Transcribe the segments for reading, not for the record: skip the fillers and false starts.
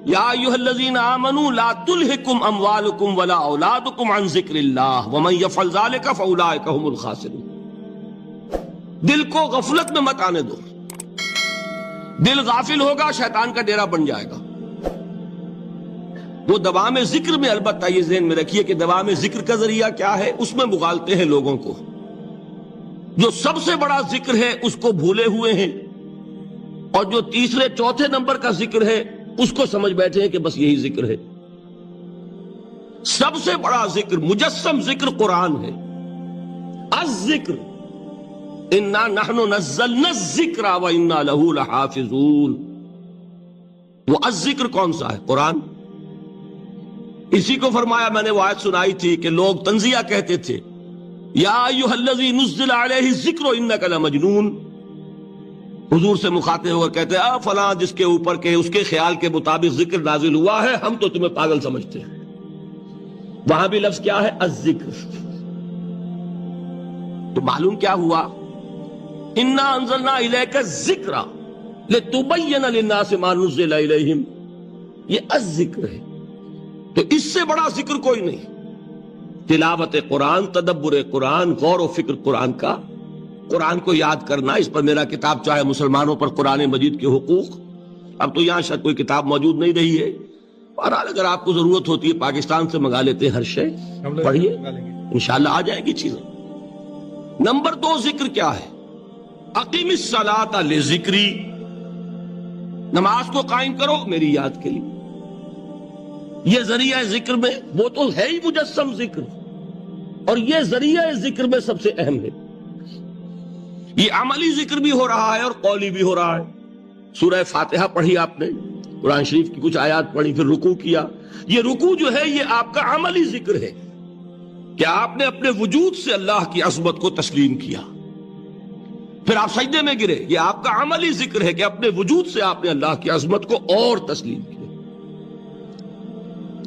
یا ایھا الذین آمنوا لا تلھکم اموالکم ولا اولادکم عن ذکر اللہ ومن یفعل ذلک فاولئک هم الخاسرون۔ دل کو غفلت میں مت آنے دو، دل غافل ہوگا شیطان کا ڈیرا بن جائے گا۔ وہ دوام ذکر میں، البتہ یہ ذہن میں رکھیے کہ دوام ذکر کا ذریعہ کیا ہے، اس میں مغالتے ہیں لوگوں کو۔ جو سب سے بڑا ذکر ہے اس کو بھولے ہوئے ہیں، اور جو تیسرے چوتھے نمبر کا ذکر ہے اس کو سمجھ بیٹھے ہیں کہ بس یہی ذکر ہے۔ سب سے بڑا ذکر، مجسم ذکر قرآن ہے۔ الذکر انا نحن نزلنا الذکر وانا له لحافظون۔ وہ الذکر کون سا ہے؟ قرآن۔ اسی کو فرمایا، میں نے وہ آیت سنائی تھی کہ لوگ تنزیہ کہتے تھے، یا ایھا الذی نزل علیہ الذکر انک لمجنون۔ حضور سے مخاطب ہو کر کہتے ہیں فلاں جس کے اوپر کے اس کے خیال کے مطابق ذکر نازل ہوا ہے، ہم تو تمہیں پاگل سمجھتے ہیں۔ وہاں بھی لفظ کیا ہے؟ الذکر۔ تو معلوم کیا ہوا؟ انا انزلنا الیک الذکر لتبین للناس ما نزل الیہم، یہ الذکر ہے۔ تو اس سے بڑا ذکر کوئی نہیں۔ تلاوت قرآن، تدبر قرآن، غور و فکر قرآن کا، قرآن کو یاد کرنا۔ اس پر میرا کتاب چاہے مسلمانوں پر قرآن مجید کے حقوق، اب تو یہاں شاید کوئی کتاب موجود نہیں رہی ہے، بہرحال اگر آپ کو ضرورت ہوتی ہے پاکستان سے منگا لیتے ہیں ہر شے، پڑھیے انشاءاللہ آ جائے گی چیزیں۔ نمبر 2 ذکر کیا ہے؟ اقیم الصلاۃ لذکری، نماز کو قائم کرو میری یاد کے لیے۔ یہ ذریعہ ذکر میں، وہ تو ہے ہی مجسم ذکر، اور یہ ذریعہ ذکر میں سب سے اہم ہے۔ یہ عملی ذکر بھی ہو رہا ہے اور قولی بھی ہو رہا ہے۔ سورہ فاتحہ پڑھی آپ نے، قرآن شریف کی کچھ آیات پڑھی، پھر رکوع کیا۔ یہ رکوع جو ہے یہ آپ کا عملی ذکر ہے کہ آپ نے اپنے وجود سے اللہ کی عظمت کو تسلیم کیا۔ پھر آپ سجدے میں گرے، یہ آپ کا عملی ذکر ہے کہ اپنے وجود سے آپ نے اللہ کی عظمت کو اور تسلیم کیا۔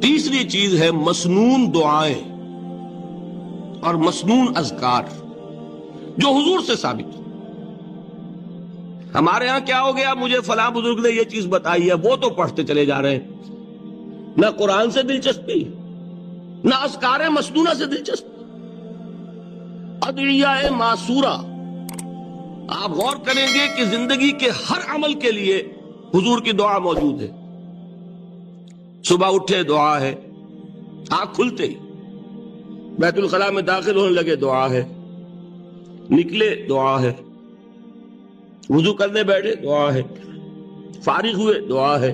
تیسری چیز ہے مسنون دعائیں اور مسنون اذکار، جو حضور سے ثابت۔ ہمارے ہاں کیا ہو گیا، مجھے فلاں بزرگ نے یہ چیز بتائی ہے، وہ تو پڑھتے چلے جا رہے ہیں، نہ قرآن سے دلچسپی، نہ اذکار مسنونہ سے دلچسپی۔ ادعیہ معصورہ، آپ غور کریں گے کہ زندگی کے ہر عمل کے لیے حضور کی دعا موجود ہے۔ صبح اٹھے دعا ہے، آنکھ کھلتے ہی بیت الخلاء میں داخل ہونے لگے دعا ہے، نکلے دعا ہے، وضو کرنے بیٹھے دعا ہے، فارغ ہوئے دعا ہے،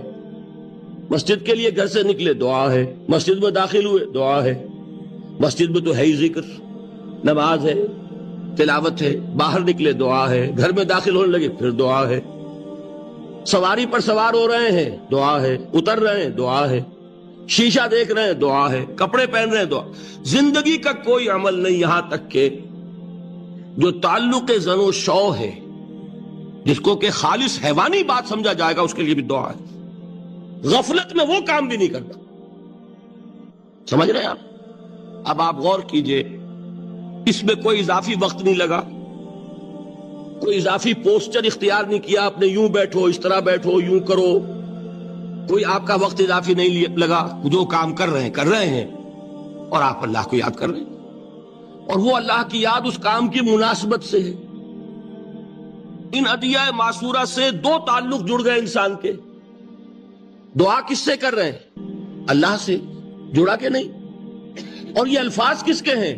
مسجد کے لیے گھر سے نکلے دعا ہے، مسجد میں داخل ہوئے دعا ہے۔ مسجد میں تو ہے ہی ذکر، نماز ہے، تلاوت ہے، باہر نکلے دعا ہے، گھر میں داخل ہونے لگے پھر دعا ہے، سواری پر سوار ہو رہے ہیں دعا ہے، اتر رہے ہیں دعا ہے، شیشہ دیکھ رہے ہیں دعا ہے، کپڑے پہن رہے ہیں دعا۔ زندگی کا کوئی عمل نہیں یہاں تک کہ جو تعلق زن و شو ہے، جس کو کہ خالص حیوانی بات سمجھا جائے گا، اس کے لیے بھی دعا ہے۔ غفلت میں وہ کام بھی نہیں کرتا، سمجھ رہے ہیں آپ؟ اب آپ غور کیجئے، اس میں کوئی اضافی وقت نہیں لگا، کوئی اضافی پوسچر اختیار نہیں کیا آپ نے، یوں بیٹھو، اس طرح بیٹھو، یوں کرو، کوئی آپ کا وقت اضافی نہیں لگا۔ جو کام کر رہے ہیں اور آپ اللہ کو یاد کر رہے ہیں، اور وہ اللہ کی یاد اس کام کی مناسبت سے ہے۔ ان ادعیہ معصورہ سے 2 تعلق جڑ گئے انسان کے۔ دعا کس سے کر رہے ہیں؟ اللہ سے، جڑا کہ نہیں؟ اور یہ الفاظ کس کے ہیں؟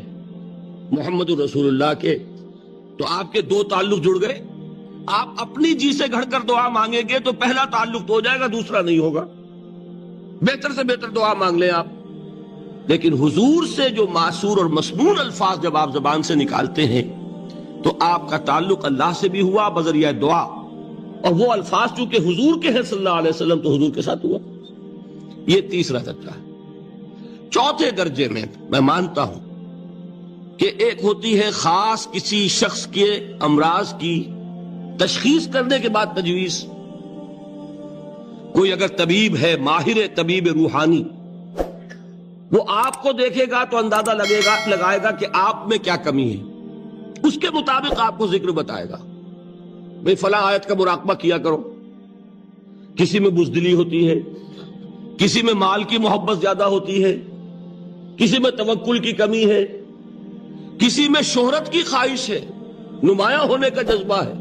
محمد رسول اللہ کے۔ تو آپ کے 2 تعلق جڑ گئے۔ آپ اپنی جی سے گھڑ کر دعا مانگیں گے تو پہلا تعلق تو ہو جائے گا، دوسرا نہیں ہوگا۔ بہتر سے بہتر دعا مانگ لیں آپ، لیکن حضور سے جو معصور اور مسنون الفاظ جب آپ زبان سے نکالتے ہیں تو آپ کا تعلق اللہ سے بھی ہوا بذریعہ دعا، اور وہ الفاظ چونکہ حضور کے ہیں صلی اللہ علیہ وسلم تو حضور کے ساتھ ہوا۔ یہ تیسرا درجہ ہے۔ چوتھے درجے میں میں مانتا ہوں کہ ایک ہوتی ہے خاص کسی شخص کے امراض کی تشخیص کرنے کے بعد تجویز۔ کوئی اگر طبیب ہے، ماہر طبیب روحانی، وہ آپ کو دیکھے گا تو اندازہ لگائے گا کہ آپ میں کیا کمی ہے، اس کے مطابق آپ کو ذکر بتائے گا۔ بھئی فلاں آیت کا مراقبہ کیا کرو، کسی میں بزدلی ہوتی ہے، کسی میں مال کی محبت زیادہ ہوتی ہے، کسی میں توکل کی کمی ہے، کسی میں شہرت کی خواہش ہے، نمایاں ہونے کا جذبہ ہے،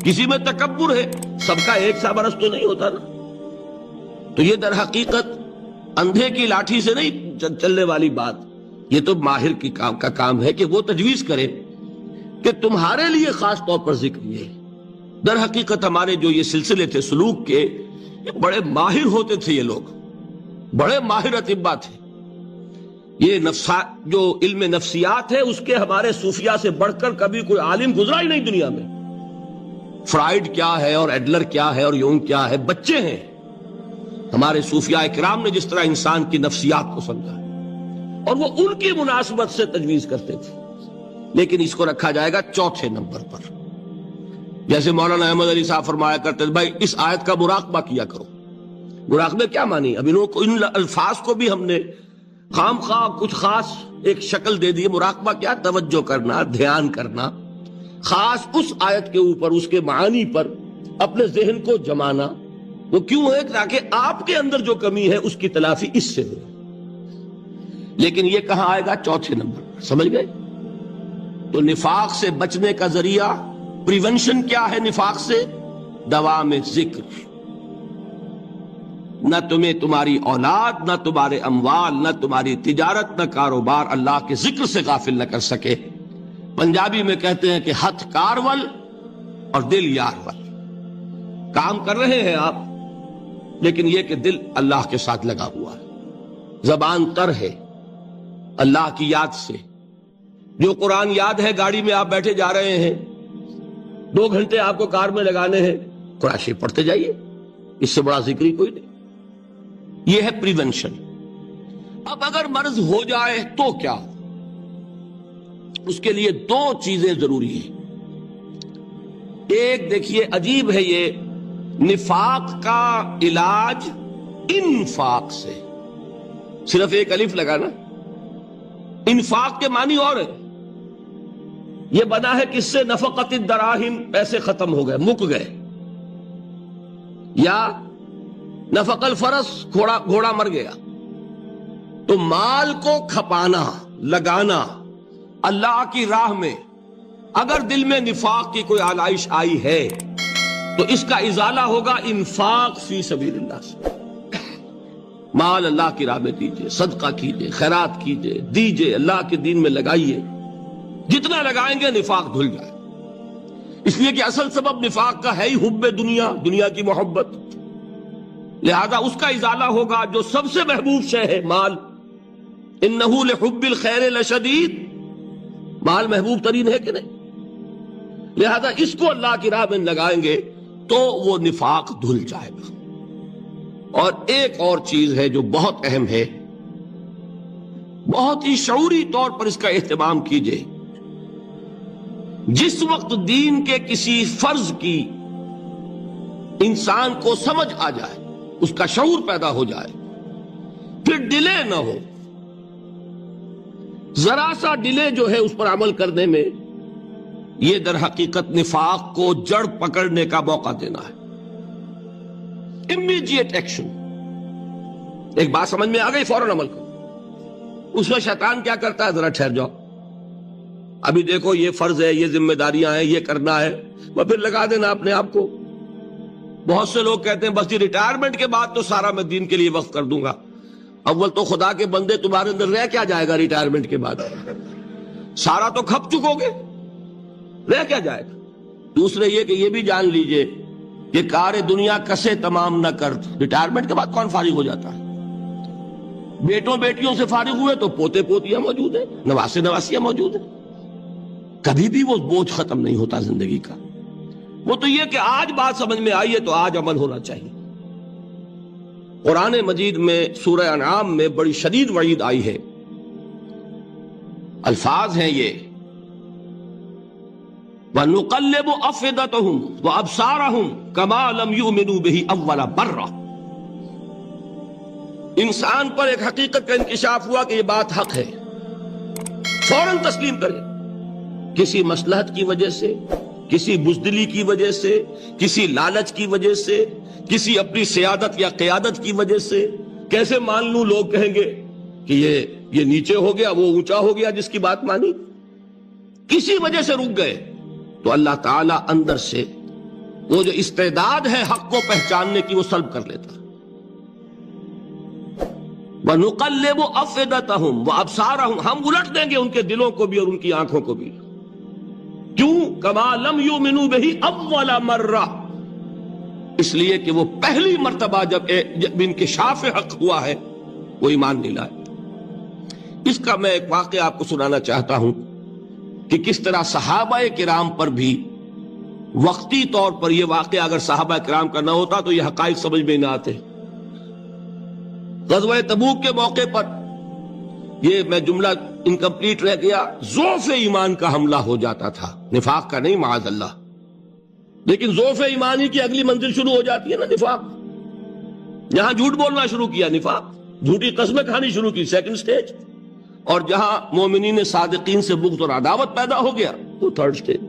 کسی میں تکبر ہے. سب کا ایک سا برس تو نہیں ہوتا نا. تو یہ در حقیقت اندھے کی لاٹھی سے نہیں چلنے والی بات. یہ تو ماہر کا کام ہے کہ وہ تجویز کرے کہ تمہارے لیے خاص طور پر ذکر یہ. در حقیقت ہمارے جو یہ سلسلے تھے سلوک کے، بڑے ماہر ہوتے تھے، یہ لوگ بڑے ماہر اطباء تھے. یہ جو علم نفسیات ہے اس کے ہمارے صوفیاء سے بڑھ کر کبھی کوئی عالم گزرا ہی نہیں دنیا میں. فرائیڈ کیا ہے اور ایڈلر کیا ہے اور یونگ کیا ہے، بچے ہیں. ہمارے صوفیاء کرام نے جس طرح انسان کی نفسیات کو سمجھا اور وہ ان کی مناسبت سے تجویز کرتے تھے. لیکن اس کو رکھا جائے گا چوتھے نمبر پر. جیسے مولانا احمد علی صاحب فرمایا کرتے تھے بھائی اس آیت کا مراقبہ کیا کرو. مراقبہ کیا مانی؟ اب انہوں کو ان الفاظ کو بھی ہم نے خام خواہ کچھ خاص ایک شکل دے دی. مراقبہ کیا؟ توجہ کرنا، دھیان کرنا، خاص اس آیت کے اوپر، اس کے معانی پر اپنے ذہن کو جمانا. وہ کیوں ہے؟ تاکہ آپ کے اندر جو کمی ہے اس کی تلافی اس سے ہو. لیکن یہ کہاں آئے گا؟ چوتھے نمبر پر. سمجھ گئے؟ تو نفاق سے بچنے کا ذریعہ، پریونشن کیا ہے نفاق سے؟ دوام ذکر. نہ تمہیں تمہاری اولاد، نہ تمہارے اموال، نہ تمہاری تجارت، نہ کاروبار اللہ کے ذکر سے غافل نہ کر سکے. پنجابی میں کہتے ہیں کہ ہتھ کارول اور دل یارول. کام کر رہے ہیں آپ، لیکن یہ کہ دل اللہ کے ساتھ لگا ہوا ہے، زبان تر ہے اللہ کی یاد سے. جو قرآن یاد ہے، گاڑی میں آپ بیٹھے جا رہے ہیں، 2 گھنٹے آپ کو کار میں لگانے ہیں، قرآن شریف پڑھتے جائیے. اس سے بڑا ذکر ہی کوئی نہیں. یہ ہے پریونشن. اب اگر مرض ہو جائے تو کیا؟ اس کے لیے 2 چیزیں ضروری ہیں. ایک دیکھیے عجیب ہے، یہ نفاق کا علاج انفاق سے. صرف ایک الف لگانا. انفاق کے معنی اور ہے. یہ بنا ہے کس سے؟ نفقت الدراہم، پیسے ختم ہو گئے، مک گئے. یا نفق الفرس، گھوڑا مر گیا. تو مال کو کھپانا، لگانا اللہ کی راہ میں. اگر دل میں نفاق کی کوئی آلائش آئی ہے تو اس کا ازالہ ہوگا انفاق فی سبیل اللہ سے. مال اللہ کی راہ میں دیجئے، صدقہ کیجئے، خیرات کیجئے، دیجئے، اللہ کے دین میں لگائیے. جتنا لگائیں گے نفاق دھل جائے. اس لیے کہ اصل سبب نفاق کا ہے ہی حب دنیا، دنیا کی محبت. لہذا اس کا ازالہ ہوگا جو سب سے محبوب شے ہے، مال. انہ لحب الخیر لشدید. مال محبوب ترین ہے کہ نہیں؟ لہذا اس کو اللہ کی راہ میں لگائیں گے تو وہ نفاق دھل جائے گا. اور ایک اور چیز ہے جو بہت اہم ہے، بہت ہی شعوری طور پر اس کا اہتمام کیجئے. جس وقت دین کے کسی فرض کی انسان کو سمجھ آ جائے، اس کا شعور پیدا ہو جائے، پھر ڈیلے نہ ہو. ذرا سا ڈیلے جو ہے اس پر عمل کرنے میں، یہ در حقیقت نفاق کو جڑ پکڑنے کا موقع دینا ہے. Immediate action. ایک بات سمجھ میں آ گئی، فوراً عمل کرو. اس میں شیطان کیا کرتا ہے؟ ذرا ٹھہر جاؤ، ابھی دیکھو یہ فرض ہے، یہ ذمہ داریاں ہیں، یہ کرنا ہے، وہ پھر لگا دینا اپنے آپ کو. بہت سے لوگ کہتے ہیں بس یہ ریٹائرمنٹ کے بعد تو سارا میں دین کے لیے وقف کر دوں گا. اول تو خدا کے بندے تمہارے اندر رہ کیا جائے گا ریٹائرمنٹ کے بعد؟ سارا تو کھپ چکو گے، رہ کیا جائے گا؟ دوسرے یہ کہ یہ بھی جان لیجئے کہ کار دنیا کسے تمام نہ کر. ریٹائرمنٹ کے بعد کون فارغ ہو جاتا ہے؟ بیٹوں بیٹیوں سے فارغ ہوئے تو پوتے پوتیاں موجود ہیں، نواسے نواسیاں موجود ہیں. کبھی بھی وہ بوجھ ختم نہیں ہوتا زندگی کا. وہ تو یہ کہ آج بات سمجھ میں آئی ہے تو آج عمل ہونا چاہیے. قرآن مجید میں سورہ انعام میں بڑی شدید وعید آئی ہے. الفاظ ہیں یہ، وَنُقَلِّبُ أَفْئِدَتَهُمْ وَأَبْصَارَهُمْ كَمَا لَمْ يُؤْمِنُوا بِهِ أَوَّلَ مَرَّةٍ. انسان پر ایک حقیقت کا انکشاف ہوا کہ یہ بات حق ہے، فوراً تسلیم کرے. کسی مصلحت کی وجہ سے، کسی بزدلی کی وجہ سے، کسی لالچ کی وجہ سے، کسی اپنی سیادت یا قیادت کی وجہ سے کیسے مان لوں؟ لوگ کہیں گے کہ یہ نیچے ہو گیا، وہ اونچا ہو گیا جس کی بات مانی. کسی وجہ سے رک گئے تو اللہ تعالیٰ اندر سے وہ جو استعداد ہے حق کو پہچاننے کی وہ سلب کر لیتا. وَنُقَلِّبُ أَفْئِدَتَهُمْ وَأَبْصَارَهُمْ، ہم الٹ دیں گے ان کے دلوں کو بھی اور ان کی آنکھوں کو بھی. کیوں؟ كَمَا لَمْ يُؤْمِنُوا بِهِ أَوَّلَ مَرَّةٍ، اس لیے کہ وہ پہلی مرتبہ جب انکشاف حق ہوا ہے وہ ایمان نہیں لائے. اس کا میں ایک واقعہ آپ کو سنانا چاہتا ہوں کہ کس طرح صحابہ کرام پر بھی وقتی طور پر یہ واقعہ اگر صحابہ کرام کا نہ ہوتا تو یہ حقائق سمجھ میں نہ آتے. غزوہ تبوک کے موقع پر یہ میں جملہ انکمپلیٹ رہ گیا، ضعف ایمان کا حملہ ہو جاتا تھا، نفاق کا نہیں معاذ اللہ، لیکن ضعف ایمان ہی کی اگلی منزل شروع ہو جاتی ہے نا، نفاق. جہاں جھوٹ بولنا شروع کیا نفاق، جھوٹی قسمیں کھانی شروع کی سیکنڈ سٹیج، اور جہاں مومنین صادقین سے بغض اور عداوت پیدا ہو گیا وہ تھرڈ سٹیج.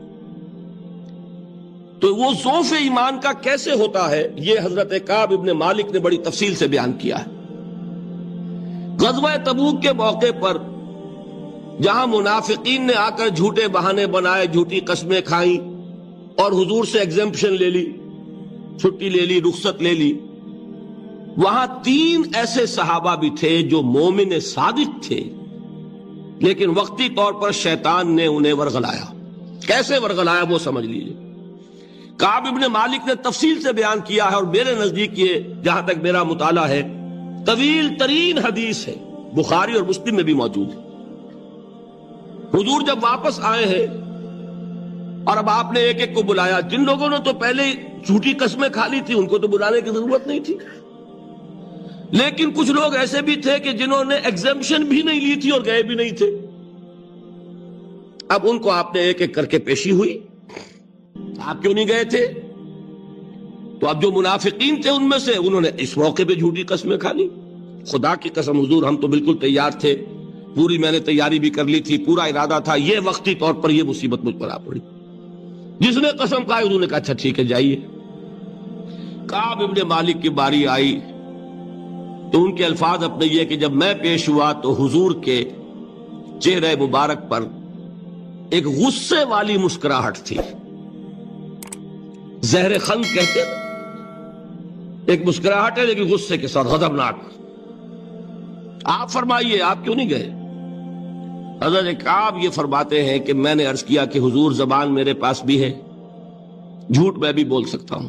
تو وہ ضعف ایمان کا کیسے ہوتا ہے یہ حضرت کعب ابن مالک نے بڑی تفصیل سے بیان کیا ہے. غزوہ تبوک کے موقع پر جہاں منافقین نے آ کر جھوٹے بہانے بنائے، جھوٹی قسمیں کھائیں اور حضور سے ایگزمپشن لے لی، چھٹی لے لی، رخصت لے لی، وہاں 3 ایسے صحابہ بھی تھے جو مومن صادق تھے، لیکن وقتی طور پر شیطان نے انہیں ورغلایا. کیسے ورغلایا وہ سمجھ لیجئے. کعب ابن مالک نے تفصیل سے بیان کیا ہے، اور میرے نزدیک یہ جہاں تک میرا مطالعہ ہے طویل ترین حدیث ہے، بخاری اور مسلم میں بھی موجود ہے. حضور جب واپس آئے ہیں اور اب آپ نے ایک ایک کو بلایا، جن لوگوں نے تو پہلے جھوٹی قسمیں کھا لی تھی ان کو تو بلانے کی ضرورت نہیں تھی، لیکن کچھ لوگ ایسے بھی تھے کہ جنہوں نے ایگزمپشن بھی نہیں لی تھی اور گئے بھی نہیں تھے. اب ان کو آپ نے ایک ایک کر کے پیشی ہوئی، آپ کیوں نہیں گئے تھے؟ تو اب جو منافقین تھے ان میں سے انہوں نے اس موقع پہ جھوٹی قسمیں کھا لی. خدا کی قسم حضور ہم تو بالکل تیار تھے، پوری میں نے تیاری بھی کر لی تھی، پورا ارادہ تھا، یہ وقتی طور پر یہ مصیبت مجھ پر آ پڑی. جس نے قسم کھائی انہوں نے کہا اچھا ٹھیک ہے جائیے. کعب ابن مالک کی باری آئی تو ان کے الفاظ اپنے یہ کہ جب میں پیش ہوا تو حضور کے چہرے مبارک پر ایک غصے والی مسکراہٹ تھی. زہر خند کہتے ہیں، ایک مسکراہٹ ہے لیکن غصے کے ساتھ، غضبناک. آپ فرمائیے آپ کیوں نہیں گئے؟ حضرت کعب یہ فرماتے ہیں کہ میں نے عرض کیا کہ حضور زبان میرے پاس بھی ہے، جھوٹ میں بھی بول سکتا ہوں،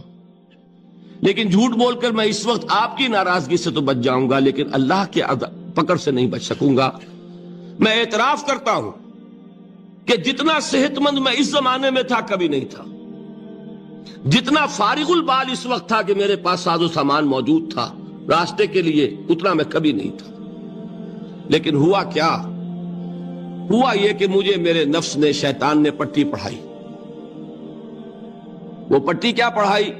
لیکن جھوٹ بول کر میں اس وقت آپ کی ناراضگی سے تو بچ جاؤں گا لیکن اللہ کے پکڑ سے نہیں بچ سکوں گا. میں اعتراف کرتا ہوں کہ جتنا صحت مند میں اس زمانے میں تھا کبھی نہیں تھا، جتنا فارغ البال اس وقت تھا کہ میرے پاس ساز و سامان موجود تھا راستے کے لیے، اتنا میں کبھی نہیں تھا. لیکن ہوا کیا؟ ہوا یہ کہ مجھے میرے نفس نے، شیطان نے پٹی پڑھائی. وہ پٹی کیا پڑھائی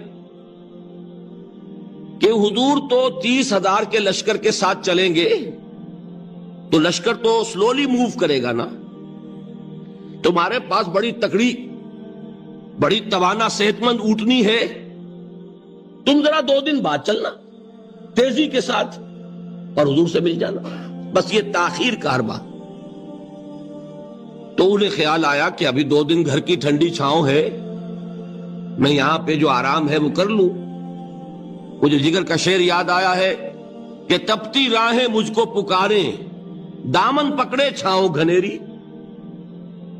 کہ حضور تو 30,000 کے لشکر کے ساتھ چلیں گے تو لشکر تو سلولی موو کرے گا نا، تمہارے پاس بڑی تکڑی، بڑی توانا صحت مند اونٹنی ہے، تم ذرا 2 دن بعد چلنا تیزی کے ساتھ اور حضور سے مل جانا، بس یہ تاخیر کارواں. تو انہیں خیال آیا کہ ابھی 2 دن گھر کی ٹھنڈی چھاؤں ہے، میں یہاں پہ جو آرام ہے وہ کر لوں. مجھے جگر کا شعر یاد آیا ہے کہ تپتی راہیں مجھ کو پکاریں، دامن پکڑے چھاؤں گھنیری.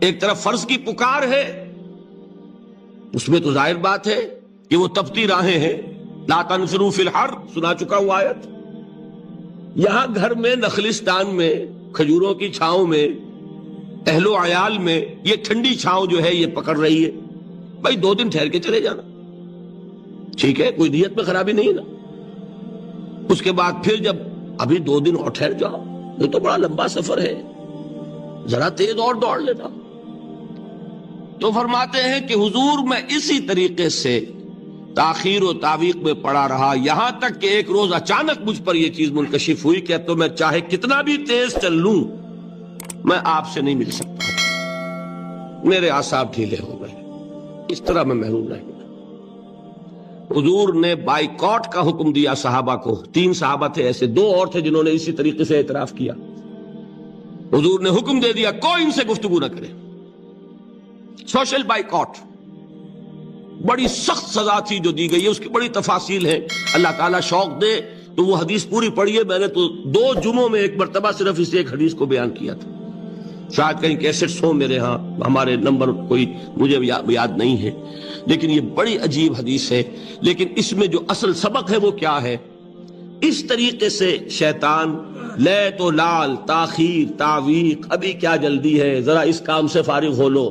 ایک طرف فرض کی پکار ہے، اس میں تو ظاہر بات ہے کہ وہ تپتی راہیں ہیں، لا تنفروا فی الحر سنا چکا ہوں آیت. یہاں گھر میں نخلستان میں کھجوروں کی چھاؤں میں اہل و عیال میں یہ ٹھنڈی چھاؤں جو ہے یہ پکڑ رہی ہے، بھائی 2 دن ٹھہر کے چلے جانا، ٹھیک ہے، کوئی نیت میں خرابی نہیں نا. اس کے بعد پھر جب ابھی 2 دن اور ٹھہر جاؤ، یہ تو بڑا لمبا سفر ہے، ذرا تیز اور دوڑ لینا. تو فرماتے ہیں کہ حضور میں اسی طریقے سے تاخیر و تعویق میں پڑا رہا، یہاں تک کہ ایک روز اچانک مجھ پر یہ چیز منکشف ہوئی کہ تو میں چاہے کتنا بھی تیز چل لوں میں آپ سے نہیں مل سکتا. میرے اعصاب ڈھیلے ہو گئے، اس طرح میں محروم رہ گیا. حضور نے بائیکاٹ کا حکم دیا صحابہ کو. 3 صحابہ تھے ایسے, 2 اور تھے جنہوں نے اسی طریقے سے اعتراف کیا. حضور نے حکم دے دیا کوئی ان سے گفتگو نہ کرے. سوشل بائیکاٹ بڑی سخت سزا تھی جو دی گئی ہے, اس کی بڑی تفاصیل ہے. اللہ تعالیٰ شوق دے تو وہ حدیث پوری پڑھیے. میں نے تو 2 جمعوں میں ایک مرتبہ صرف اس ایک حدیث کو بیان کیا تھا. شاید کہیں کیسٹس ہوں میرے ہاں, ہمارے نمبر کوئی مجھے یاد نہیں ہے, لیکن یہ بڑی عجیب حدیث ہے. لیکن اس میں جو اصل سبق ہے وہ کیا ہے؟ اس طریقے سے شیطان لے تو لال, تاخیر, تعویق, ابھی کیا جلدی ہے, ذرا اس کام سے فارغ ہو لو,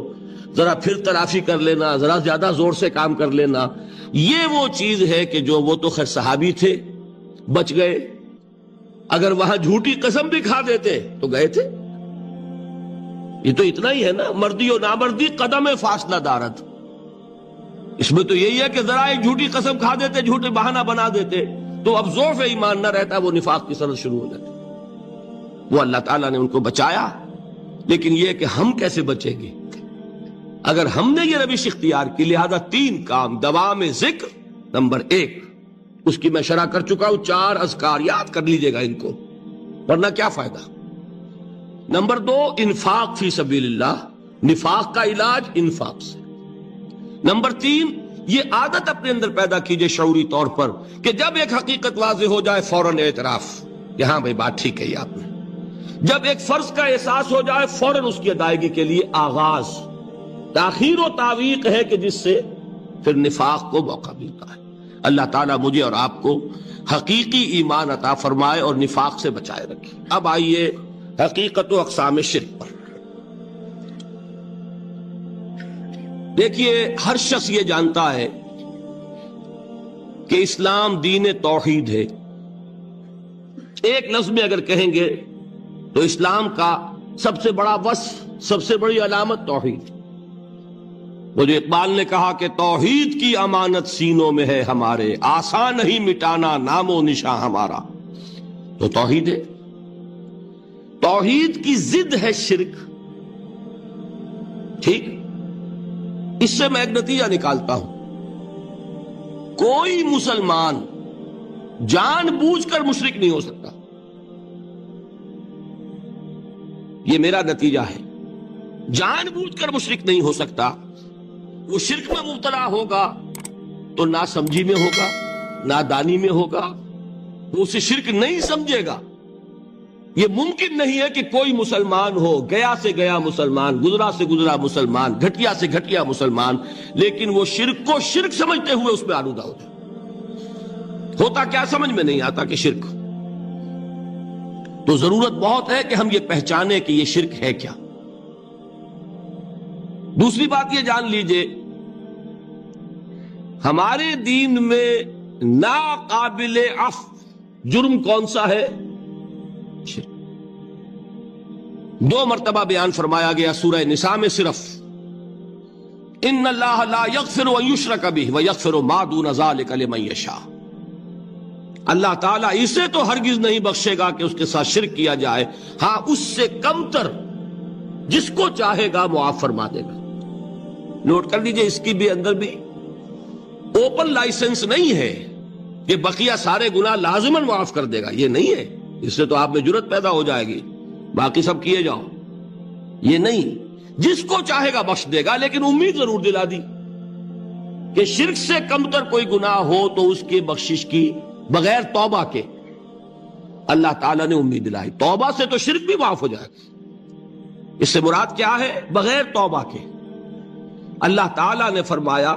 ذرا پھر تلافی کر لینا, ذرا زیادہ زور سے کام کر لینا. یہ وہ چیز ہے کہ جو وہ تو خیر صحابی تھے, بچ گئے. اگر وہاں جھوٹی قسم بھی کھا دیتے تو گئے تھے. یہ تو اتنا ہی ہے نا, مردی و نامردی قدم فاصلہ دارت. اس میں تو یہی ہے کہ ذرا ایک جھوٹی قسم کھا دیتے, جھوٹے بہانہ بنا دیتے تو اب ضعف ایمان نہ رہتا, وہ نفاق کی سرحد شروع ہو جاتی. وہ اللہ تعالیٰ نے ان کو بچایا. لیکن یہ کہ ہم کیسے بچیں گے اگر ہم نے یہ روش اختیار کی؟ لہذا 3 کام. دوام ذکر نمبر 1, اس کی میں شرح کر چکا ہوں. 4 اذکار یاد کر لیجئے گا ان کو, ورنہ کیا فائدہ. نمبر 2, انفاق فی سبیل اللہ, نفاق کا علاج انفاق سے. نمبر 3, یہ عادت اپنے اندر پیدا کیجئے شعوری طور پر کہ جب ایک حقیقت واضح ہو جائے فوراً اعتراف کہ ہاں بھائی بات ٹھیک ہے آپ نے. جب ایک فرض کا احساس ہو جائے فوراً اس کی ادائیگی کے لیے آغاز. تاخیر و تعویق ہے کہ جس سے پھر نفاق کو موقع ملتا ہے. اللہ تعالیٰ مجھے اور آپ کو حقیقی ایمان عطا فرمائے اور نفاق سے بچائے رکھے. اب آئیے حقیقت و اقسام شرک پر. دیکھیے, ہر شخص یہ جانتا ہے کہ اسلام دین توحید ہے. ایک لفظ میں اگر کہیں گے تو اسلام کا سب سے بڑا وصف, سب سے بڑی علامت توحید. وہ جو اقبال نے کہا کہ توحید کی امانت سینوں میں ہے ہمارے, آسان نہیں مٹانا نام و نشاں ہمارا. تو توحید ہے. توحید کی ضد ہے شرک. ٹھیک, اس سے میں ایک نتیجہ نکالتا ہوں. کوئی مسلمان جان بوجھ کر مشرک نہیں ہو سکتا. یہ میرا نتیجہ ہے. جان بوجھ کر مشرک نہیں ہو سکتا. وہ شرک میں مبتلا ہوگا تو ناسمجھی میں ہوگا, نادانی میں ہوگا, وہ اسے شرک نہیں سمجھے گا. یہ ممکن نہیں ہے کہ کوئی مسلمان ہو, گیا سے گیا مسلمان, گزرا سے گزرا مسلمان, گھٹیا سے گھٹیا مسلمان, لیکن وہ شرک کو شرک سمجھتے ہوئے اس میں آلودہ ہو جائے. ہوتا کیا سمجھ میں نہیں آتا کہ شرک. تو ضرورت بہت ہے کہ ہم یہ پہچانیں کہ یہ شرک ہے کیا. دوسری بات یہ جان لیجئے, ہمارے دین میں ناقابل عفو جرم کون سا ہے؟ 2 مرتبہ بیان فرمایا گیا سورہ نساء میں صرف, ان اللہ لا یغفر ان یشرک بہ ویغفر ما دون ذلک لمن یشاء. اللہ تعالیٰ اسے تو ہرگز نہیں بخشے گا کہ اس کے ساتھ شرک کیا جائے, ہاں اس سے کمتر جس کو چاہے گا معاف فرما دے گا. نوٹ کر لیجئے, اس کی بھی اندر بھی اوپن لائسنس نہیں ہے کہ بقیہ سارے گناہ لازماً معاف کر دے گا. یہ نہیں ہے. اس سے تو آپ میں جرت پیدا ہو جائے گی, باقی سب کیے جاؤ. یہ نہیں, جس کو چاہے گا بخش دے گا, لیکن امید ضرور دلا دی کہ شرک سے کمتر کوئی گناہ ہو تو اس کی بخشش کی بغیر توبہ کے. اللہ تعالیٰ نے امید دلائی, توبہ سے تو شرک بھی معاف ہو جائے گا. اس سے مراد کیا ہے؟ بغیر توبہ کے. اللہ تعالیٰ نے فرمایا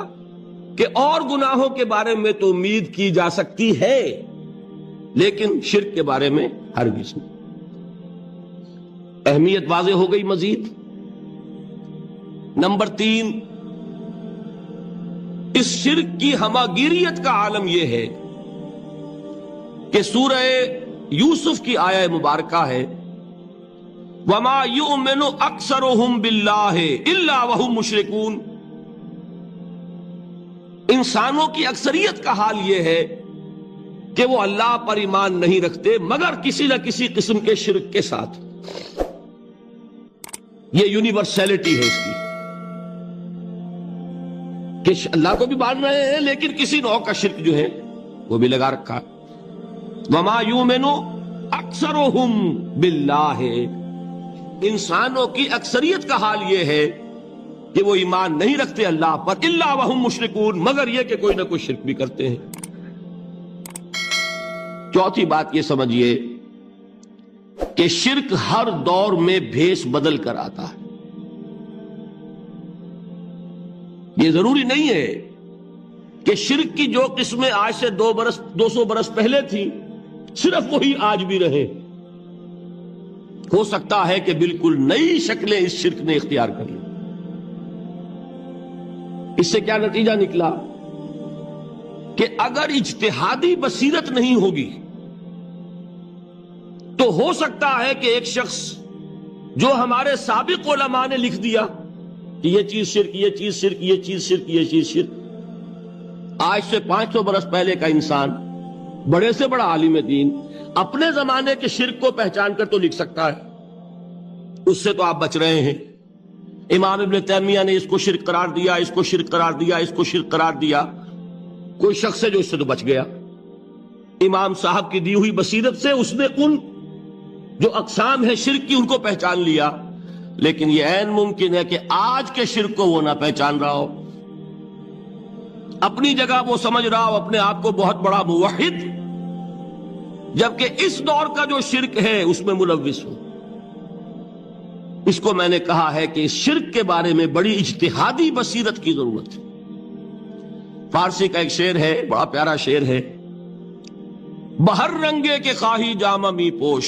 کہ اور گناہوں کے بارے میں تو امید کی جا سکتی ہے, لیکن شرک کے بارے میں ہرگز نہیں. اہمیت واضح ہو گئی. مزید نمبر 3, اس شرک کی ہماگیریت کا عالم یہ ہے کہ سورہ یوسف کی آیہ مبارکہ ہے, وَمَا يُؤْمِنُ أَكْثَرُهُمْ بِاللَّهِ إِلَّا وَهُمْ مُشْرِكُونَ. انسانوں کی اکثریت کا حال یہ ہے کہ وہ اللہ پر ایمان نہیں رکھتے مگر کسی نہ کسی قسم کے شرک کے ساتھ. یہ یونیورسلٹی ہے اس کی. کہ اللہ کو بھی مان رہے ہیں لیکن کسی نوع کا شرک جو ہے وہ بھی لگا رکھا. وما یؤمن اکثرهم باللہ، انسانوں کی اکثریت کا حال یہ ہے کہ وہ ایمان نہیں رکھتے اللہ پر، الا وهم مشرکون، مگر یہ کہ کوئی نہ کوئی شرک بھی کرتے ہیں. چوتھی بات یہ سمجھیے کہ شرک ہر دور میں بھیس بدل کر آتا ہے. یہ ضروری نہیں ہے کہ شرک کی جو قسمیں آج سے 200 برس پہلے تھیں صرف وہی آج بھی رہے. ہو سکتا ہے کہ بالکل نئی شکلیں اس شرک نے اختیار کر لی. اس سے کیا نتیجہ نکلا کہ اگر اجتہادی بصیرت نہیں ہوگی تو ہو سکتا ہے کہ ایک شخص جو ہمارے سابق علماء نے لکھ دیا کہ یہ چیز شرک، یہ چیز شرک، یہ چیز شرک، یہ چیز شرک، آج سے 500 برس پہلے کا انسان بڑے سے بڑا عالم دین اپنے زمانے کے شرک کو پہچان کر تو لکھ سکتا ہے. اس سے تو آپ بچ رہے ہیں. امام ابن تیمیہ نے اس کو شرک قرار دیا، اس کو شرک قرار دیا، اس کو شرک قرار دیا. کوئی شخص ہے جو اس سے تو بچ گیا. امام صاحب کی دی ہوئی بصیرت سے اس نے ان جو اقسام ہے شرک کی ان کو پہچان لیا، لیکن یہ عین ممکن ہے کہ آج کے شرک کو وہ نہ پہچان رہا ہو. اپنی جگہ وہ سمجھ رہا ہو اپنے آپ کو بہت بڑا موحد، جبکہ اس دور کا جو شرک ہے اس میں ملوث ہو. اس کو میں نے کہا ہے کہ اس شرک کے بارے میں بڑی اجتہادی بصیرت کی ضرورت ہے. فارسی کا ایک شعر ہے، بڑا پیارا شعر ہے، بہر رنگے کے خواہی جامہ می پوش،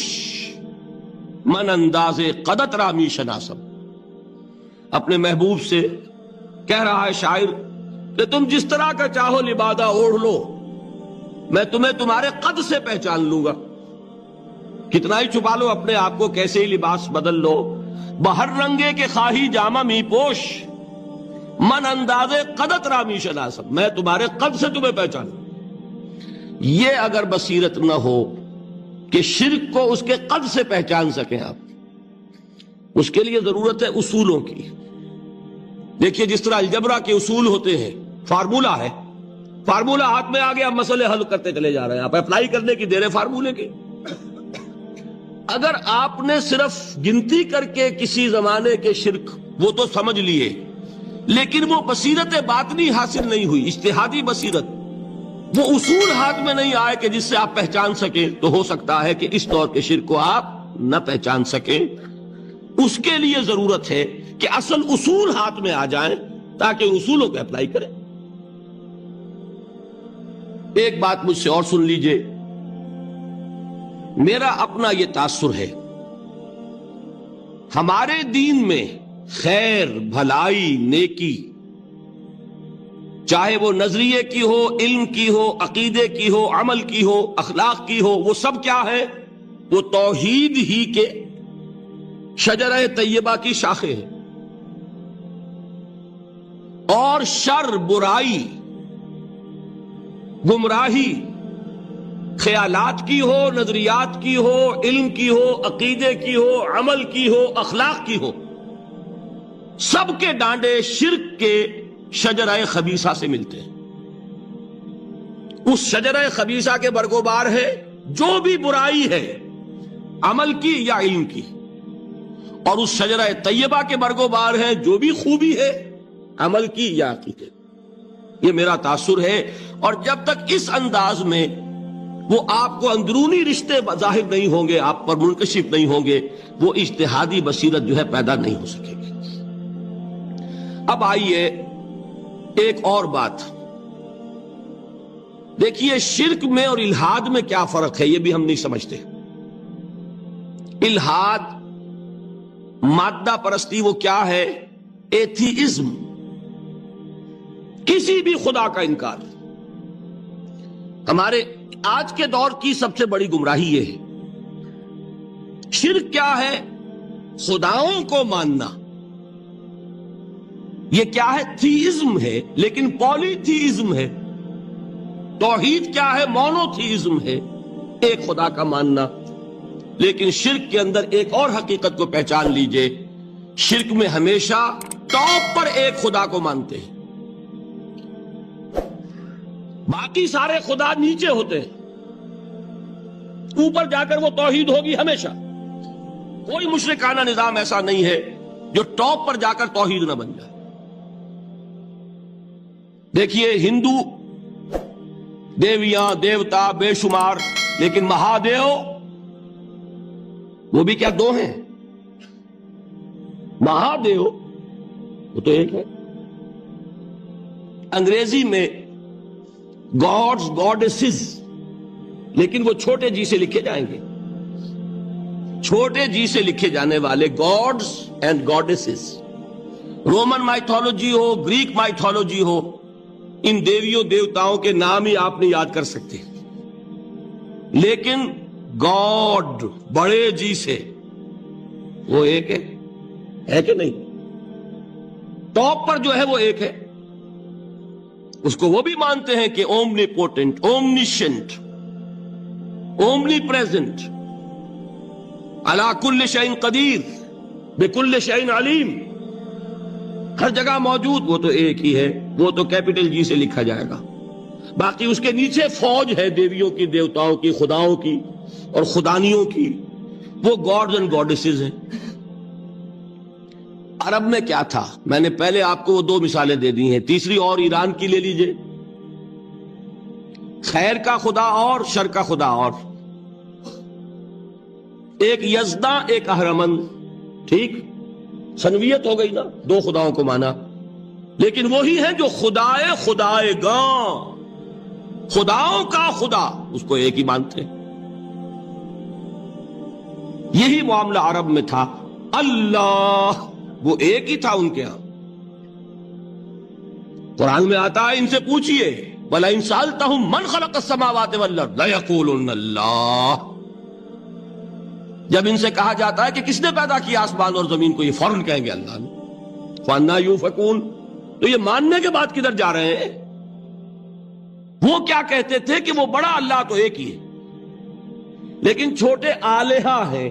من انداز قدت رامی شناسم. اپنے محبوب سے کہہ رہا ہے شاعر کہ تم جس طرح کا چاہو لبادہ اوڑھ لو، میں تمہیں تمہارے قد سے پہچان لوں گا. کتنا ہی چھپا لو اپنے آپ کو، کیسے ہی لباس بدل لو، بہر رنگے کے خواہی جامہ می پوش، من انداز قدت رامی شناسم، میں تمہارے قد سے تمہیں پہچانوں. یہ اگر بصیرت نہ ہو کہ شرک کو اس کے قد سے پہچان سکیں آپ، اس کے لیے ضرورت ہے اصولوں کی. دیکھیے جس طرح الجبرا کے اصول ہوتے ہیں، فارمولا ہے، فارمولا ہاتھ میں آ گیا، مسئلے حل کرتے چلے جا رہے ہیں، آپ اپلائی کرنے کی دیر ہے فارمولے کے. اگر آپ نے صرف گنتی کر کے کسی زمانے کے شرک وہ تو سمجھ لیے، لیکن وہ بصیرت باطنی حاصل نہیں ہوئی، اجتہادی بصیرت، وہ اصول ہاتھ میں نہیں آئے کہ جس سے آپ پہچان سکیں، تو ہو سکتا ہے کہ اس دور کے شرک کو آپ نہ پہچان سکیں. اس کے لیے ضرورت ہے کہ اصل اصول ہاتھ میں آ جائیں تاکہ اصولوں کو اپلائی کریں. ایک بات مجھ سے اور سن لیجئے، میرا اپنا یہ تاثر ہے، ہمارے دین میں خیر، بھلائی، نیکی، چاہے وہ نظریے کی ہو، علم کی ہو، عقیدے کی ہو، عمل کی ہو، اخلاق کی ہو، وہ سب کیا ہے؟ وہ توحید ہی کے شجرہ طیبہ کی شاخیں ہیں. اور شر، برائی، گمراہی، خیالات کی ہو، نظریات کی ہو، علم کی ہو، عقیدے کی ہو، عمل کی ہو، اخلاق کی ہو، سب کے ڈانڈے شرک کے شجرہ خبیثہ سے ملتے ہیں. اس شجرہ خبیثہ کے برگوبار ہے جو بھی برائی ہے، عمل کی یا علم کی، اور اس شجرہ طیبہ کے برگوبار ہے جو بھی خوبی ہے، عمل کی یا عقیدے. یہ میرا تاثر ہے. اور جب تک اس انداز میں وہ آپ کو اندرونی رشتے ظاہر نہیں ہوں گے، آپ پر منکشف نہیں ہوں گے، وہ اجتہادی بصیرت جو ہے پیدا نہیں ہو سکے گی. اب آئیے ایک اور بات دیکھیے، شرک میں اور الحاد میں کیا فرق ہے، یہ بھی ہم نہیں سمجھتے. الحاد، مادہ پرستی، وہ کیا ہے؟ ایتھیزم، کسی بھی خدا کا انکار. ہمارے آج کے دور کی سب سے بڑی گمراہی یہ ہے. شرک کیا ہے؟ خداؤں کو ماننا. یہ کیا ہے؟ تھیزم ہے، لیکن پولی تھیزم ہے. توحید کیا ہے؟ مونو تھیزم ہے، ایک خدا کا ماننا. لیکن شرک کے اندر ایک اور حقیقت کو پہچان لیجئے، شرک میں ہمیشہ ٹاپ پر ایک خدا کو مانتے ہیں. باقی سارے خدا نیچے ہوتے ہیں، اوپر جا کر وہ توحید ہوگی ہمیشہ۔ کوئی مشرکانہ نظام ایسا نہیں ہے جو ٹاپ پر جا کر توحید نہ بن جائے۔ دیکھیے ہندو دیویاں دیوتا بے شمار، لیکن مہادیو وہ بھی کیا دو ہیں؟ مہادیو وہ تو ایک ہے۔ انگریزی میں گاڈز گاڈیسز، لیکن وہ چھوٹے جی سے لکھے جائیں گے، چھوٹے جی سے لکھے جانے والے gods and goddesses. Roman mythology ہو، گریک مائتھولوجی ہو، ان دیویوں دیوتاؤں کے نام ہی آپ نہیں یاد کر سکتے، لیکن گاڈ بڑے جی سے وہ ایک ہے کہ نہیں؟ ٹاپ پر جو ہے وہ ایک ہے، اس کو وہ بھی مانتے ہیں کہ اومنی پوٹنٹ، اومنیشنٹ، اومنی پریزنٹ، علی کل شیء قدیر، بکل شیء علیم، ہر جگہ موجود، وہ تو ایک ہی ہے، وہ تو کیپٹل جی سے لکھا جائے گا۔ باقی اس کے نیچے فوج ہے دیویوں کی، دیوتاؤں کی، خداؤں کی اور خدانیوں کی، وہ گاڈز اینڈ گاڈیسز ہیں۔ عرب میں کیا تھا؟ میں نے پہلے آپ کو وہ دو مثالیں دے دی ہیں، تیسری اور ایران کی لے لیجئے۔ خیر کا خدا اور شر کا خدا اور، ایک یزداں ایک اہرمن، ٹھیک، سنویت ہو گئی نا، دو خداؤں کو مانا، لیکن وہی ہے جو خدائے خدائے گاں، خداؤں کا خدا، اس کو ایک ہی مانتے ہیں۔ یہی معاملہ عرب میں تھا، اللہ وہ ایک ہی تھا ان کے ہاں۔ قرآن میں آتا ہے ان سے پوچھئے وَلَئِن سَأَلْتَهُم مَّنْ خَلَقَ السَّمَاوَاتِ وَالْأَرْضَ لَيَقُولُنَّ اللَّهُ، جب ان سے کہا جاتا ہے کہ کس نے پیدا کیا آسمان اور زمین کو، یہ فوراً کہیں گے اللہ نے۔ فَأَنَّىٰ يُؤْفَكُونَ، تو یہ ماننے کے بعد کدھر جا رہے ہیں؟ وہ کیا کہتے تھے کہ وہ بڑا اللہ تو ایک ہی ہے، لیکن چھوٹے آلہہ ہیں۔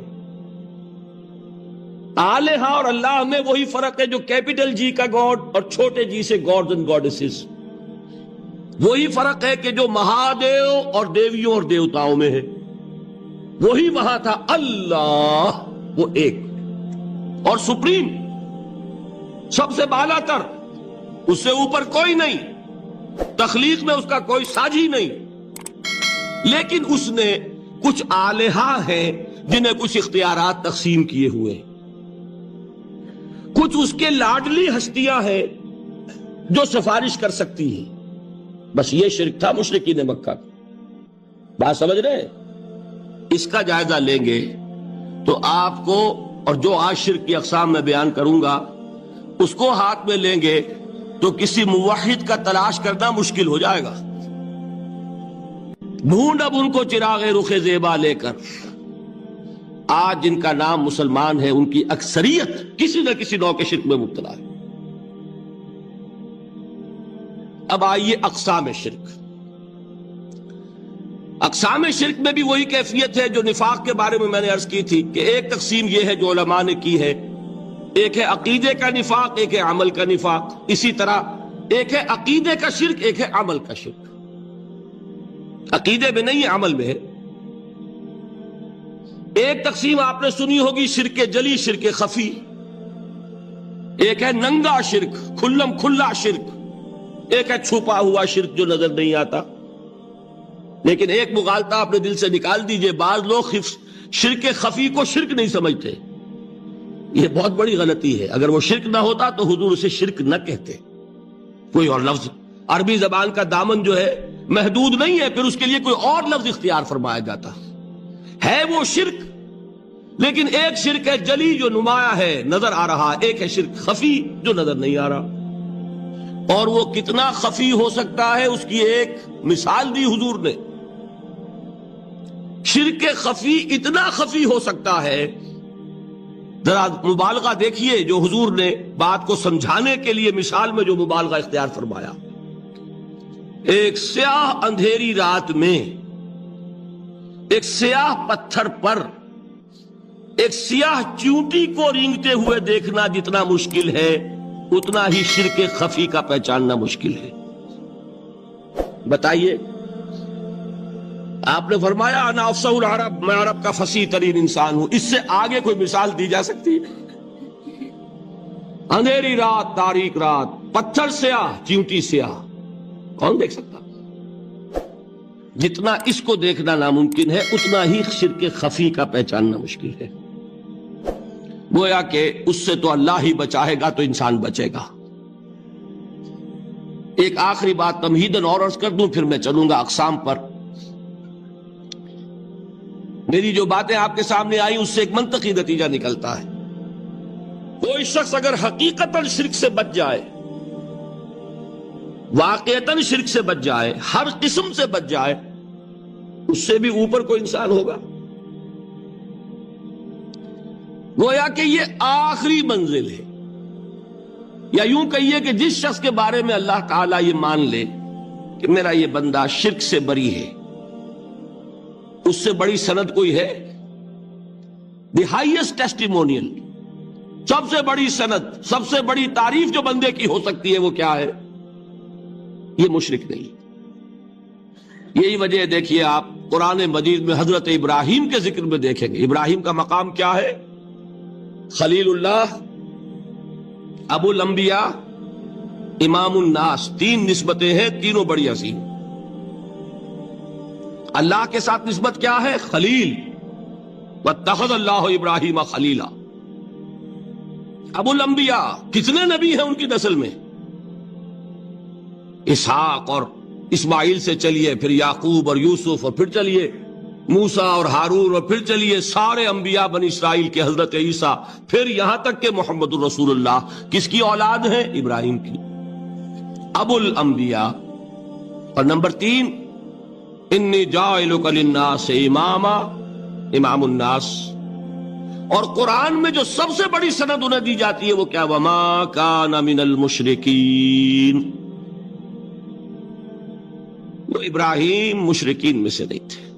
آلہہ اور اللہ میں وہی فرق ہے جو کیپٹل جی کا گاڈ اور چھوٹے جی سے گاڈز اینڈ گاڈیسز، وہی فرق ہے کہ جو مہادیو اور دیویوں اور دیوتاؤں میں ہے، وہی وہاں تھا۔ اللہ وہ ایک اور سپریم، سب سے بالا تر، اس سے اوپر کوئی نہیں، تخلیق میں اس کا کوئی ساجی نہیں، لیکن اس نے کچھ آلہہ ہیں جنہیں کچھ اختیارات تقسیم کیے ہوئے، کچھ اس کے لاڈلی ہستیاں ہیں جو سفارش کر سکتی ہیں۔ بس یہ شرک تھا مشرکین مکہ کا۔ بات سمجھ رہے ہیں؟ اس کا جائزہ لیں گے تو آپ کو، اور جو آج شرک کی اقسام میں بیان کروں گا اس کو ہاتھ میں لیں گے تو کسی موحد کا تلاش کرنا مشکل ہو جائے گا۔ ڈھونڈ اب ان کو چراغ رخ زیبا لے کر، آج جن کا نام مسلمان ہے ان کی اکثریت کسی نہ کسی نوع کے شرک میں مبتلا ہے۔ اب آئیے اقسام شرک۔ اقسام شرک میں بھی وہی کیفیت ہے جو نفاق کے بارے میں میں نے عرض کی تھی کہ ایک تقسیم یہ ہے جو علماء نے کی ہے، ایک ہے عقیدے کا نفاق، ایک ہے عمل کا نفاق۔ اسی طرح ایک ہے عقیدے کا شرک، ایک ہے عمل کا شرک۔ عقیدے میں نہیں ہے، عمل میں ہے۔ ایک تقسیم آپ نے سنی ہوگی شرک جلی، شرک خفی۔ ایک ہے ننگا شرک، کھلم کھلا شرک۔ ایک ہے چھپا ہوا شرک جو نظر نہیں آتا۔ لیکن ایک مغالطہ اپنے دل سے نکال دیجئے، بعض لوگ شرک خفی کو شرک نہیں سمجھتے، یہ بہت بڑی غلطی ہے۔ اگر وہ شرک نہ ہوتا تو حضور اسے شرک نہ کہتے، کوئی اور لفظ، عربی زبان کا دامن جو ہے محدود نہیں ہے، پھر اس کے لیے کوئی اور لفظ اختیار فرمایا جاتا ہے وہ شرک۔ لیکن ایک شرک ہے جلی جو نمایاں ہے، نظر آ رہا، ایک ہے شرک خفی جو نظر نہیں آ رہا۔ اور وہ کتنا خفی ہو سکتا ہے اس کی ایک مثال دی حضور نے۔ شرک خفی اتنا خفی ہو سکتا ہے، ذرا مبالغہ دیکھیے جو حضور نے بات کو سمجھانے کے لیے مثال میں جو مبالغہ اختیار فرمایا۔ ایک سیاہ اندھیری رات میں ایک سیاہ پتھر پر ایک سیاہ چیونٹی کو رینگتے ہوئے دیکھنا جتنا مشکل ہے، اتنا ہی شرک خفی کا پہچاننا مشکل ہے۔ بتائیے. آپ نے فرمایا انا افصح العرب، میں عرب کا فصیح ترین انسان ہوں. اس سے آگے کوئی مثال دی جا سکتی ہے؟ اندھیری رات، تاریک رات، پتھر سیاہ، چیونٹی سیاہ، کون دیکھ سکتا؟ جتنا اس کو دیکھنا ناممکن ہے اتنا ہی شرک خفی کا پہچاننا مشکل ہے. گویا کہ اس سے تو اللہ ہی بچائے گا تو انسان بچے گا. ایک آخری بات تمہیداً اور عرض کر دوں، پھر میں چلوں گا اقسام پر. میری جو باتیں آپ کے سامنے آئی اس سے ایک منطقی نتیجہ نکلتا ہے. کوئی شخص اگر حقیقتاً شرک سے بچ جائے، واقعتاً شرک سے بچ جائے، ہر قسم سے بچ جائے، اس سے بھی اوپر کوئی انسان ہوگا. گویا کہ یہ آخری منزل ہے. یا یوں کہیے کہ جس شخص کے بارے میں اللہ تعالیٰ یہ مان لے کہ میرا یہ بندہ شرک سے بری ہے، اس سے بڑی سند کوئی ہے؟ دی ہائیسٹ ٹیسٹیمونیل، سب سے بڑی سند، سب سے بڑی تعریف جو بندے کی ہو سکتی ہے وہ کیا ہے؟ یہ مشرک نہیں. یہی وجہ ہے، دیکھیے آپ قرآن مجید میں حضرت ابراہیم کے ذکر میں دیکھیں گے. ابراہیم کا مقام کیا ہے؟ خلیل اللہ، ابو الانبیاء، امام الناس. تین نسبتیں ہیں، تینوں بڑی عظیم. اللہ کے ساتھ نسبت کیا ہے؟ خلیل. واتخذ اللہ ابراہیم خلیلا. ابو الانبیاء، کتنے نبی ہیں ان کی نسل میں؟ اسحاق اور اسماعیل سے چلیے، پھر یعقوب اور یوسف، اور پھر چلیے موسیٰ اور ہارون، اور پھر چلیے سارے انبیاء بنی اسرائیل کے، حضرت عیسیٰ، پھر یہاں تک کہ محمد الرسول اللہ. کس کی اولاد ہے؟ ابراہیم کی. ابو الانبیاء. اور نمبر 3، انی جاعلک للناس اماما، امام الناس. اور قرآن میں جو سب سے بڑی سند انہیں دی جاتی ہے وہ کیا؟ وما کان من المشرکین. وہ ابراہیم مشرکین میں سے نہیں تھے.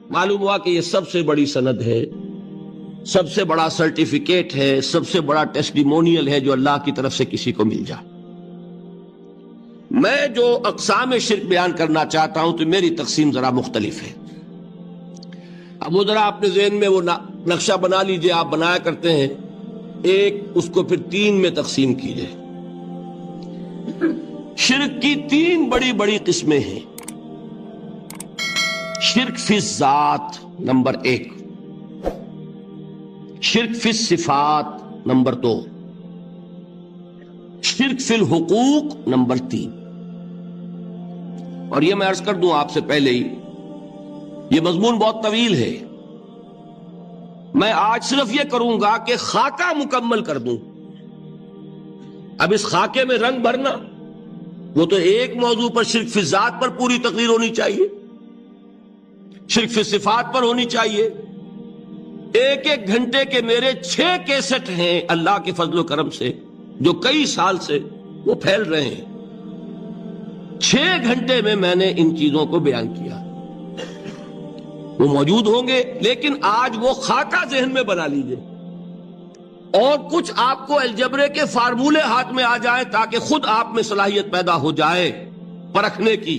معلوم ہوا کہ یہ سب سے بڑی سند ہے، سب سے بڑا سرٹیفکیٹ ہے، سب سے بڑا ٹیسٹیمونیل ہے جو اللہ کی طرف سے کسی کو مل جائے. میں جو اقسام شرک بیان کرنا چاہتا ہوں تو میری تقسیم ذرا مختلف ہے. اب وہ ذرا اپنے ذہن میں وہ نقشہ بنا لیجئے، آپ بنایا کرتے ہیں. ایک اس کو پھر 3 میں تقسیم کیجئے. شرک کی 3 بڑی بڑی قسمیں ہیں. شرک فی الذات نمبر 1، شرک فی الصفات نمبر 2، شرک فی الحقوق نمبر 3. اور یہ میں عرض کر دوں آپ سے پہلے ہی، یہ مضمون بہت طویل ہے. میں آج صرف یہ کروں گا کہ خاکہ مکمل کر دوں. اب اس خاکے میں رنگ بھرنا، وہ تو ایک موضوع پر شرک فی الذات پر پوری تقریر ہونی چاہیے، شرک فی صفات پر ہونی چاہیے. ایک ایک گھنٹے کے میرے 6 کیسٹ ہیں اللہ کے فضل و کرم سے، جو کئی سال سے وہ پھیل رہے ہیں. 6 گھنٹے میں نے ان چیزوں کو بیان کیا. وہ موجود ہوں گے، لیکن آج وہ خاکہ ذہن میں بنا لیجئے، اور کچھ آپ کو الجبرے کے فارمولے ہاتھ میں آ جائیں تاکہ خود آپ میں صلاحیت پیدا ہو جائے پرکھنے کی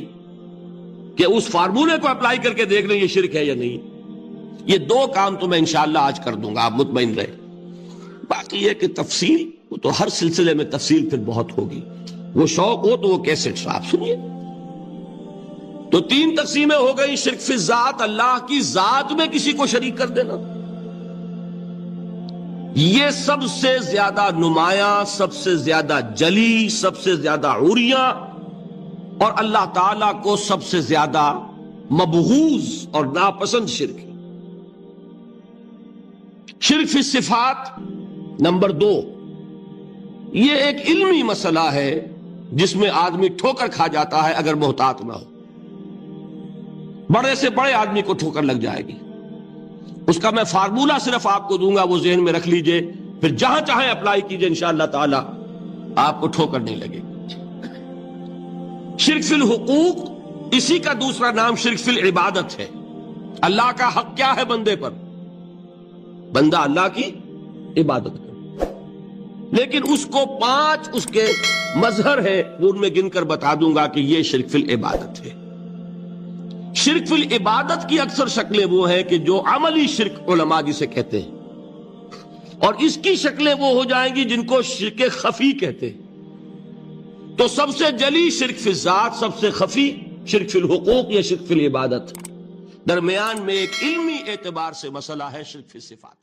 کہ اس فارمولے کو اپلائی کر کے دیکھ لیں یہ شرک ہے یا نہیں. یہ 2 کام تو میں انشاءاللہ آج کر دوں گا، آپ مطمئن رہے. باقی یہ کہ تفصیل، وہ تو ہر سلسلے میں تفصیل پھر بہت ہوگی. وہ شوق ہو تو وہ کیسٹ آپ سنیے. تو 3 تقسیمیں ہو گئی. شرک فی الذات، اللہ کی ذات میں کسی کو شریک کر دینا. یہ سب سے زیادہ نمایاں، سب سے زیادہ جلی، سب سے زیادہ عریاں، اور اللہ تعالیٰ کو سب سے زیادہ مبغوض اور ناپسند شرک. شرک فی الصفات نمبر 2، یہ ایک علمی مسئلہ ہے جس میں آدمی ٹھوکر کھا جاتا ہے اگر محتاط نہ ہو. بڑے سے بڑے آدمی کو ٹھوکر لگ جائے گی. اس کا میں فارمولہ صرف آپ کو دوں گا، وہ ذہن میں رکھ لیجئے، پھر جہاں چاہیں اپلائی کیجئے، انشاءاللہ تعالی آپ کو ٹھوکر نہیں لگے گی. شرک فی الحقوق، اسی کا دوسرا نام شرک فی العبادت ہے. اللہ کا حق کیا ہے بندے پر؟ بندہ اللہ کی عبادت کرے، لیکن اس کو 5 اس کے مظہر ہیں وہ ان میں گن کر بتا دوں گا کہ یہ شرک فی العبادت ہے۔ شرک فی العبادت کی اکثر شکلیں وہ ہیں کہ جو عملی شرک علماء جسے کہتے ہیں، اور اس کی شکلیں وہ ہو جائیں گی جن کو شرک خفی کہتے ہیں۔ تو سب سے جلی شرک فی الذات، سب سے خفی شرک فی الحقوق یا شرک فی العبادت، درمیان میں ایک علمی اعتبار سے مسئلہ ہے شرک فی الصفات۔